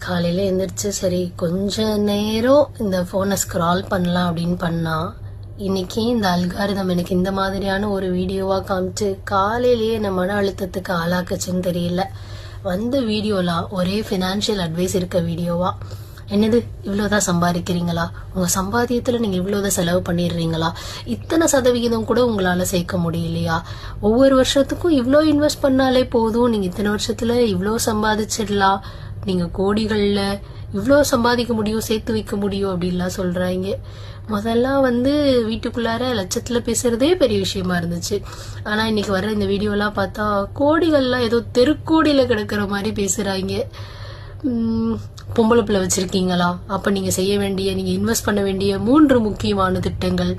காலையில் எழுந்திரிச்சு சரி கொஞ்ச நேரம் இந்த ஃபோனை ஸ்க்ரால் பண்ணலாம் அப்படின்னு பண்ணா இன்னைக்கு இந்த அல்காரிதம் எனக்கு இந்த மாதிரியான ஒரு வீடியோவாக காமிச்சு காலையிலேயே என்ன மன அழுத்தத்துக்கு ஆளாக்குச்சுன்னு தெரியல. வந்த வீடியோலாம் ஒரே ஃபினான்ஷியல் அட்வைஸ் இருக்க வீடியோவா. என்னது இவ்வளோதான் சம்பாதிக்கிறீங்களா, உங்கள் சம்பாத்தியத்தில் நீங்கள் இவ்வளோதான் செலவு பண்ணிடுறீங்களா, இத்தனை சதவிகிதம் கூட உங்களால் சேர்க்க முடியலையா, ஒவ்வொரு வருஷத்துக்கும் இவ்வளோ இன்வெஸ்ட் பண்ணாலே போதும், நீங்கள் இத்தனை வருஷத்தில் இவ்வளோ சம்பாதிச்சிடலாம், நீங்கள் கோடிகளில் இவ்வளோ சம்பாதிக்க முடியும், சேர்த்து வைக்க முடியும் அப்படின்லாம் சொல்கிறாங்க. முதல்லாம் வீட்டுக்குள்ளார லட்சத்தில் பேசுகிறதே பெரிய விஷயமா இருந்துச்சு. ஆனால் இன்னைக்கு வர்ற இந்த வீடியோலாம் பார்த்தா கோடிகள்லாம் ஏதோ தெருக்கோடியில் கிடக்கிற மாதிரி பேசுகிறாங்க. பொம்பளை பிள்ளை வச்சிருக்கீங்களா, அப்ப நீங்க செய்ய வேண்டிய, நீங்க இன்வெஸ்ட் பண்ண வேண்டிய 3 முக்கியமான திட்டங்கள்.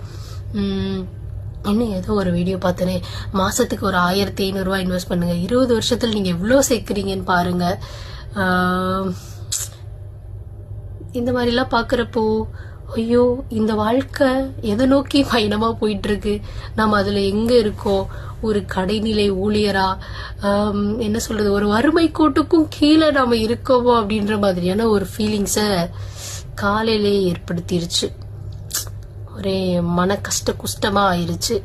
இன்னும் ஏதோ ஒரு வீடியோ பார்த்தனே, மாசத்துக்கு ஒரு 1500 ரூபாய் இன்வெஸ்ட் பண்ணுங்க, 20 வருஷத்துல நீங்க எவ்வளவு சேர்க்கிறீங்கன்னு பாருங்க. இந்த மாதிரிலாம் பாக்குறப்போ ஐயோ இந்த வாழ்க்கை எதை நோக்கி பயணமா போயிட்டு இருக்கு, நம்ம அதுல எங்க இருக்கோம், ஒரு கடைநிலை ஊழியரா, என்ன சொல்றது, ஒரு வறுமை கோட்டுக்கும் கீழே நாம இருக்கோமோ அப்படின்ற மாதிரியான ஒரு ஃபீலிங்ஸை காலையிலே ஏற்படுத்திருச்சு. ஒரே மன குஷ்டமா ஆயிருச்சு.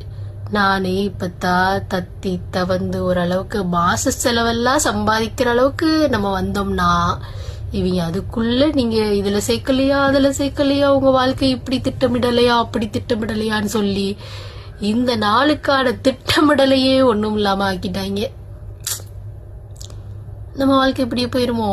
நானே இப்பத்தான் தத்தி தவந்து ஓரளவுக்கு மாச செலவெல்லாம் சம்பாதிக்கிற அளவுக்கு நம்ம வந்தோம்னா, இவங்க அதுக்குள்ள நீங்க இதுல சேர்க்கலையா அதுல சேர்க்கலையா, உங்க வாழ்க்கை இப்படி திட்டமிடலையா அப்படி திட்டமிடலையான்னு சொல்லி இந்த நாளுக்கான திட்டமிடலையே ஒண்ணும் இல்லாம ஆக்கிட்டாங்க. நம்ம வாழ்க்கை இப்படியே போயிருமோ?